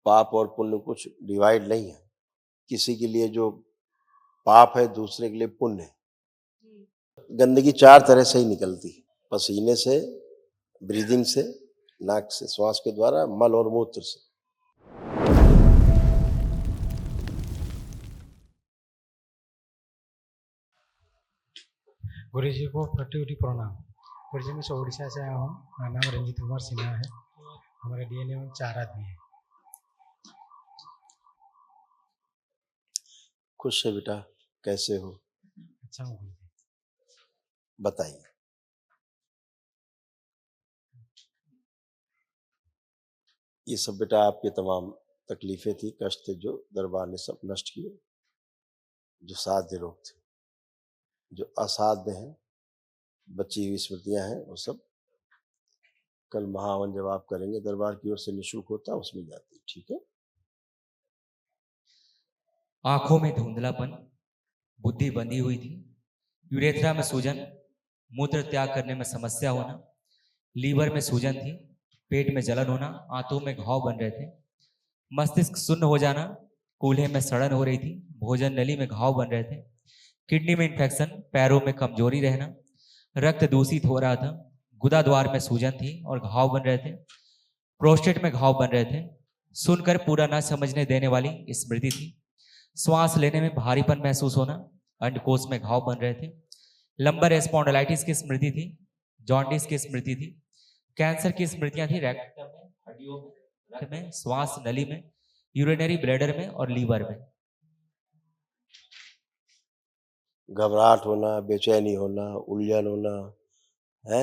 पाप और पुण्य कुछ डिवाइड नहीं है। किसी के लिए जो पाप है दूसरे के लिए पुण्य है। गंदगी 4 तरह से ही निकलती है, पसीने से, ब्रीदिंग से, नाक से, श्वास के द्वारा, मल और मूत्र से। गुरु जी को कोटि कोटि प्रणाम। गुरु जी मैं ओडिशा से आया हूँ। मेरा नाम रंजीत कुमार सिन्हा है। हमारे डीएनए में 4 आदमी हैं। खुश है बेटा, कैसे हो? अच्छा हूँ गुरु जी। बताइए। ये सब बेटा आपके तमाम तकलीफें थी, कष्ट थे जो दरबार ने सब नष्ट किए। जो साध्य रोग थे, जो असाध्य हैं, बची हुई स्मृतियां हैं, वो सब कल महावन जब आप करेंगे दरबार की ओर से निःशुल्क होता है, उसमें जाती। ठीक है। आंखों में धुंधलापन, बुद्धि बंधी हुई थी, यूरेथ्रा में सूजन, मूत्र त्याग करने में समस्या होना, लीवर में सूजन थी, पेट में जलन होना, आंतों में घाव बन रहे थे, मस्तिष्क शून्य हो जाना, कूल्हे में सड़न हो रही थी, भोजन नली में घाव बन रहे थे, किडनी में इंफेक्शन, पैरों में कमजोरी रहना, रक्त दूषित हो रहा था, गुदा द्वार में सूजन थी और घाव बन रहे थे, प्रोस्टेट में घाव बन रहे थे, सुनकर पूरा न समझने देने वाली स्मृति थी, श्वास लेने में भारीपन महसूस होना, अंडकोश में घाव बन रहे थे, लंबर स्पॉन्डिलाइटिस की स्मृति थी, जॉन्डिस की स्मृति थी, कैंसर की स्मृतियां थी रेक्टम में, हड्डियों में, रक्त में, श्वास नली में, यूरिनरी ब्लैडर में और लीवर में। घबराहट होना, बेचैनी होना, उलझन होना है,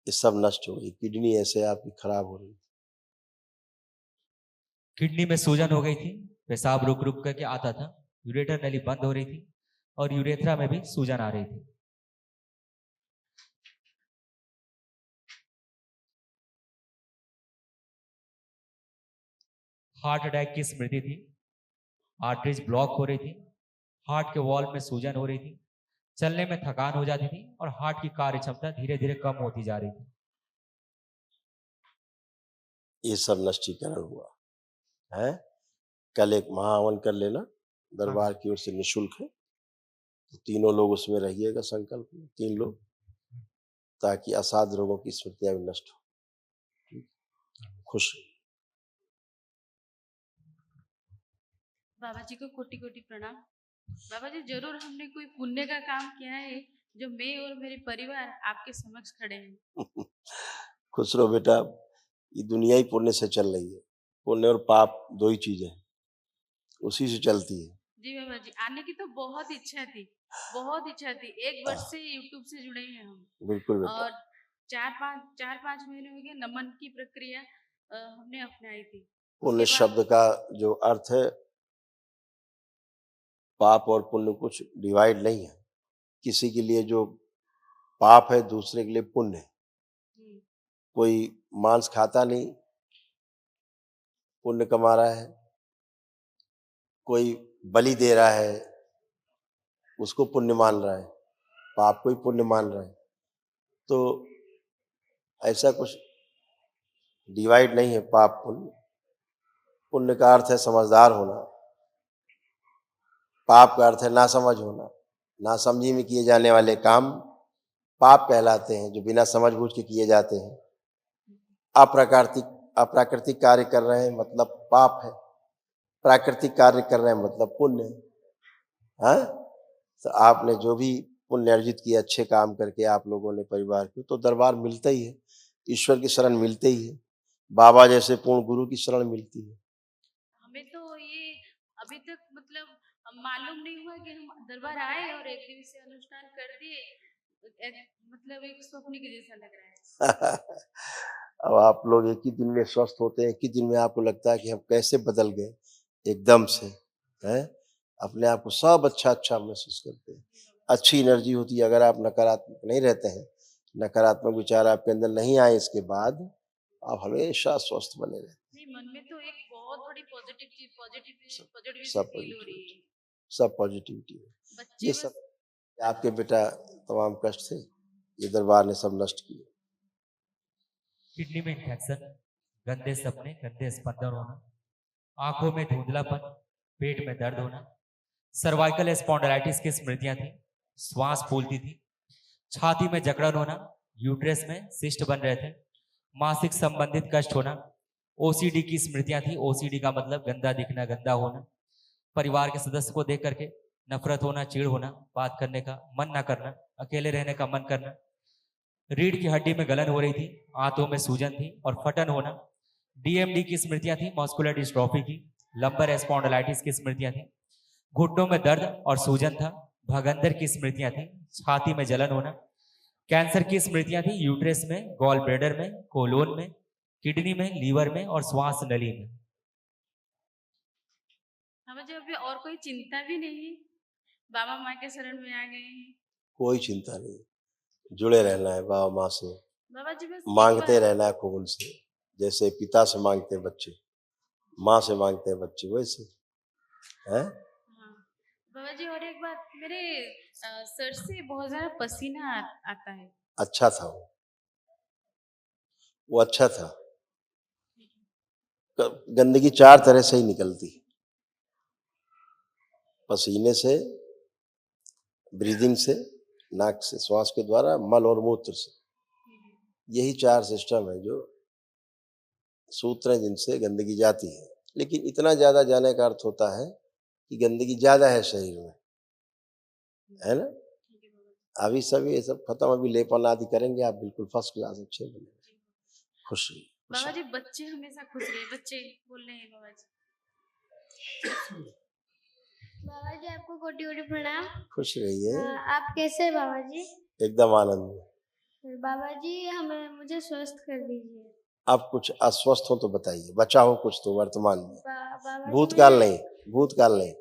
ये सब नष्ट हो गई। किडनी ऐसे आपकी खराब हो रही। किडनी में सूजन हो गई थी, पेशाब रुक रुक करके आता था, यूरेटर नली बंद हो रही थी और यूरेथ्रा में भी सूजन आ रही थी। हार्ट अटैक की स्मृति थी, आर्टरीज ब्लॉक हो रही थी, हार्ट के वॉल में सूजन हो रही थी, चलने में थकान हो जाती थी और हार्ट की कार्य क्षमता धीरे धीरे कम होती जा रही थी। ये सब नष्टीकरण हुआ है। कल एक महावन कर लेना, दरबार की ओर से निःशुल्क है। तो तीनों लोग उसमें रहिएगा, संकल्प में 3 लोग, ताकि असाध्य रोगों की स्मृतियां भी नष्ट हो। खुश। बाबा जी को कोटि कोटि प्रणाम। बाबा जी जरूर हमने कोई पुण्य का काम किया है जो मैं और मेरे परिवार आपके समक्ष खड़े हैं। खुश रहो बेटा, ये दुनिया ही पुण्य से चल रही है। पुण्य और पाप 2 ही चीजें हैं, उसी से चलती है। जी बाबा जी, आने की तो बहुत इच्छा थी, बहुत इच्छा थी। 1 वर्ष से यूट्यूब से जुड़े हैं हम। बिल्कुल बेटा। और 4-5 महीने हो गए नमन की प्रक्रिया हमने अपनाई थी। पुण्य शब्द का जो अर्थ है, पाप और पुण्य कुछ डिवाइड नहीं है। किसी के लिए जो पाप है दूसरे के लिए पुण्य है। कोई मांस खाता नहीं, पुण्य कमा रहा है। कोई बलि दे रहा है, उसको पुण्य मान रहा है, पाप को ही पुण्य मान रहा है। तो ऐसा कुछ डिवाइड नहीं है पाप पुण्य। पुण्य का अर्थ है समझदार होना, पाप का अर्थ है नासमझ होना। नासमझी में किए जाने वाले काम पाप कहलाते हैं, जो बिना समझ बूझ के किए जाते हैं। अप्राकृतिक कार्य कर रहे हैं मतलब पाप है, प्राकृतिक कार्य कर रहे हैं मतलब पुण्य है। हाँ? तो आपने जो भी पुण्य अर्जित किया अच्छे काम करके आप लोगों ने परिवार को, तो दरबार मिलता ही है, ईश्वर की शरण मिलते ही है, बाबा जैसे पूर्ण गुरु की शरण मिलती है। हमें तो ये अभी तक मतलब मालूम नहीं हुआ कि हम दरबार आए और 1 दिवसीय अनुष्ठान कर दिए। मतलब एक स्वप्न के जैसा लग रहा है। अब आप लोग एक ही दिन में स्वस्थ होते हैं, एक ही दिन में आपको लगता है कि हम कैसे बदल गए एकदम से, हैं? अपने आप को सब अच्छा महसूस करते हैं, अच्छी एनर्जी होती है। अगर आप नकारात्मक नहीं रहते हैं, नकारात्मक विचार आपके अंदर नहीं आए, इसके बाद आप हमेशा स्वस्थ बने रहते हैं। नहीं, मन में तो एक बहुत बड़ी पॉजिटिव सब फील हो रही है। सब पॉजिटिविटी है। ये बस सब आपके बेटा तमाम कष्ट थे, ये दरबार ने सब नष्ट किए। किडनी में इंफेक्शन, गंदे सपने, गंदे स्पंदन होना, आंखों में धुंधलापन, पेट में दर्द होना, सर्वाइकल स्पॉन्डिलाइटिस की स्मृतियां थी, श्वास फूलती थी, छाती में जकड़न होना, यूट्रस में सिस्ट बन रहे थे, मासिक संबंधित कष्ट होना, ओसीडी की स्मृतियां थी। ओसीडी का मतलब गंदा दिखना, गंदा होना, परिवार के सदस्य को देख करके नफरत होना, चिढ़ होना, बात करने का मन ना करना, अकेले रहने का मन करना, रीढ़ की हड्डी में गलन हो रही थी, आंतों में सूजन थी और फटन होना, डीएमडी की स्मृतियां थी, मस्कुलर डिस्ट्रॉफी की, लंबर स्पॉन्डिलाइटिस की स्मृतियां थी, घुटनों में दर्द और सूजन था, भगंदर की स्मृतियां थी, छाती में जलन होना, कैंसर की स्मृतियां थी, यूट्रस में, गॉल ब्लैडर में, कोलोन में, किडनी में, लीवर में और श्वास नली में। हमें जो अभी और कोई चिंता भी नहीं है, बाबा माँ के शरण में आ गए हैं। कोई चिंता नहीं, जुड़े रहना है बाबा माँ से, बाबा जी बस मांगते रहना है खूब उनसे, जैसे पिता से मांगते हैं बच्चे, माँ से मांगते हैं बच्चे, वैसे हैं। हाँ बाबा जी, और एक बात, मेरे सर से बहुत ज्यादा पसीना आता है। अच्छा था वो अच्छा था। गंदगी 4 तरह से ही निकलती, पसीने से, ब्रीदिंग से, नाक से, श्वास के द्वारा, मल और मूत्र से। यही 4 सिस्टम है जो सूत्र हैं जिनसे गंदगी जाती है। लेकिन इतना ज्यादा जाने का अर्थ होता है कि गंदगी ज्यादा है शरीर में, है ना। अभी सभी ये सब खत्म, अभी लेपन आदि करेंगे, आप बिल्कुल फर्स्ट क्लास अच्छे बनेंगे। खुश रहिए। बाबा जी बच्चे हमेशा खुश रहे, बच्चे बोल रहे हैं बाबा जी। बाबा जी आपको कोटि कोटि प्रणाम। खुश रहिए, आप कैसे हैं बाबा जी? एकदम आनंद में। बाबा जी मुझे स्वस्थ कर दीजिए। आप कुछ अस्वस्थ हो तो बताइए, बचा हो कुछ तो वर्तमान में, बाबा जी भूतकाल नहीं, भूतकाल नहीं,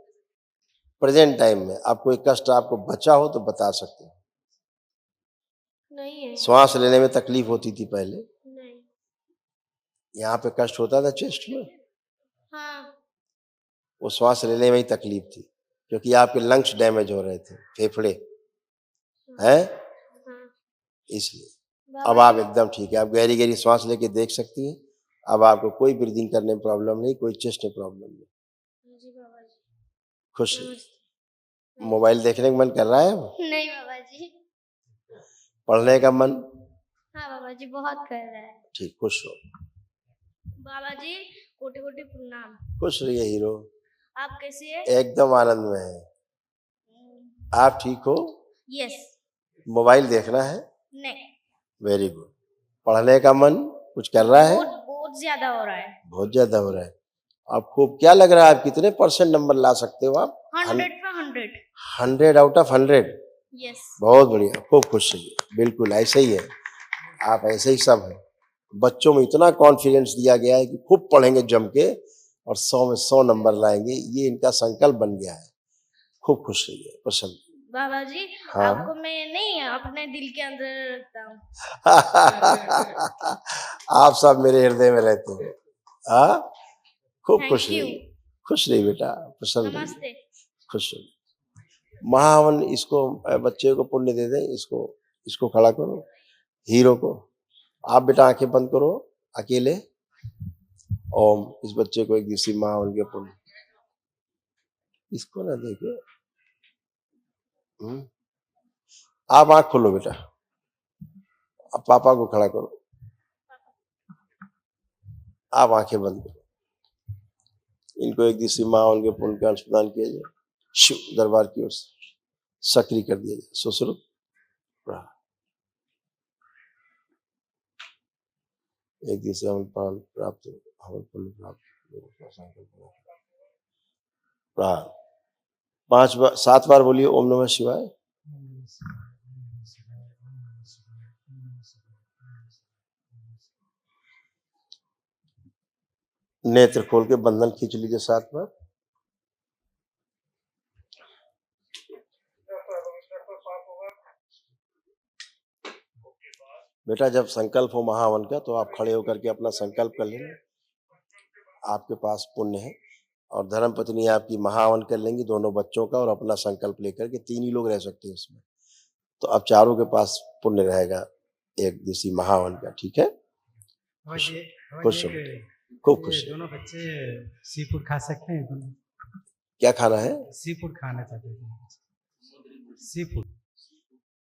प्रेजेंट टाइम में आप कोई कष्ट आपको बचा हो तो बता सकते हो। नहीं है। श्वास लेने में तकलीफ होती थी पहले, नहीं। यहाँ पे कष्ट होता था चेस्ट में, हाँ। वो श्वास लेने में ही तकलीफ थी, क्योंकि आपके लंग्स डैमेज हो रहे थे, फेफड़े हैं, हाँ। इसलिए। अब आप एकदम ठीक है, आप गहरी गहरी श्वास लेके देख सकती हैं। अब आपको कोई ब्रीदिंग करने में प्रॉब्लम नहीं, कोई चेस्ट में प्रॉब्लम नहीं। जी बाबा जी। खुश। मोबाइल देखने का मन कर रहा है अब? नहीं बाबा जी। पढ़ने का मन? हाँ बाबा जी बहुत कर रहा है। ठीक, खुश हो। बाबा जी कोटि कोटि प्रणाम। खुश रहिए हीरो। आप कैसे हैं? एकदम आनंद में है। आप ठीक हो? यस। मोबाइल देखना है? नहीं। Very good. पढ़ने का मन कुछ कर रहा है? बहुत ज्यादा हो रहा है। बहुत ज्यादा हो रहा है। आप खूब, क्या लग रहा है आप कितने % नंबर ला सकते हो आप? 100 पे 100। 100 आउट ऑफ 100। यस। बहुत बढ़िया, खूब खुश रहिए, बिल्कुल ऐसे ही है, आप ऐसे ही सब है। बच्चों में इतना कॉन्फिडेंस दिया गया है कि खूब पढ़ेंगे जम के और 100 में 100 नंबर लाएंगे, ये इनका संकल्प बन गया है। खूब खुश रहिए, प्रसन्न। बाबा जी हाँ? आपको मैं नहीं अपने दिल के अंदर रखता हूँ। आप सब मेरे हृदय में रहते हो। हाँ, खूब खुश Thank you. रहिए, खुश रहिए बेटा, प्रसन्न रहिए, नमस्ते। खुश रहिए। महावन इसको, बच्चे को पुण्य दे दें, इसको खड़ा करो, हीरो को। आप बेटा आंखें बंद करो अकेले, ओम। इस बच्चे को एक दिवसीय महावन के पुण्य, इसको ना देखे। आप आंख खोलो बेटा, अब पापा को खड़ा करो, आप आंखें बंद करो। इनको एक दिवसीय महावन के पुण्य का अंश प्रदान किया जाए, शिव दरबार की ओर से सक्रिय कर दिया जाए। सुश्रुत एक दिवसीय हवन प्राप्त, हवन पुण्य प्राप्त। 5 बार 7 बार बोलिए ओम नमः शिवाय। नेत्र खोल के बंधन खींच लीजिए 7 बार। बेटा जब संकल्प हो महावन का तो आप खड़े होकर के अपना संकल्प कर लेना। आपके पास पुण्य है और धर्म पत्नी आपकी महावन कर लेंगी, दोनों बच्चों का और अपना संकल्प लेकर के। 3 ही लोग रह सकते हैं उसमें, तो अब चारों के पास पुण्य रहेगा एक दिवसीय महावन का। ठीक है, खुश हो। खूब ये खुश है। दोनों बच्चे सी फूड खा सकते हैं दोनों? क्या खाना है? सी फूड खाना चाहते हैं। Sea food.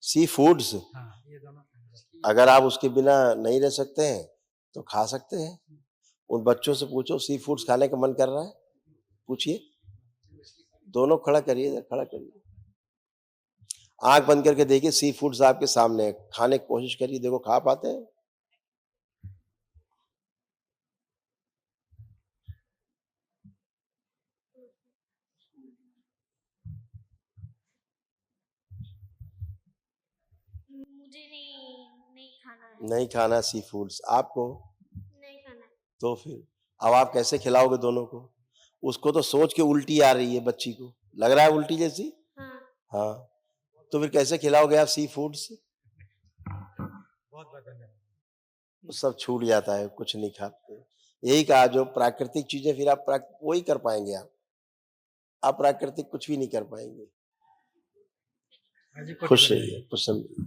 Sea foods. हाँ, ये दोनों खाना चाहते हैं। अगर आप उसके बिना नहीं रह सकते हैं तो खा सकते हैं। उन बच्चों से पूछो सी फूड्स खाने का मन कर रहा है, पूछिए। दोनों खड़ा करिए, इधर खड़ा करिए, आंख बंद करके देखिए, सी फूड्स आपके सामने है, खाने की कोशिश करिए, देखो खा पाते हैं। मुझे नहीं खाना है। नहीं खाना सी फूड्स आपको, नहीं खाना है। तो फिर अब आप कैसे खिलाओगे दोनों को? उसको तो सोच के उल्टी आ रही है, बच्ची को लग रहा है उल्टी जैसी। हाँ। हाँ, तो फिर कैसे खिलाओगे आप सी फूड्स? बहुत बहुत धन्यवाद। वो सब छूट जाता है, कुछ नहीं खाते। यही कहा, जो प्राकृतिक चीजें फिर आप वही कर पाएंगे, आप अप्राकृतिक कुछ भी नहीं कर पाएंगे। हाँ जी, कोटि खुश बधाई। रहिए, प्रसन्न रहिए।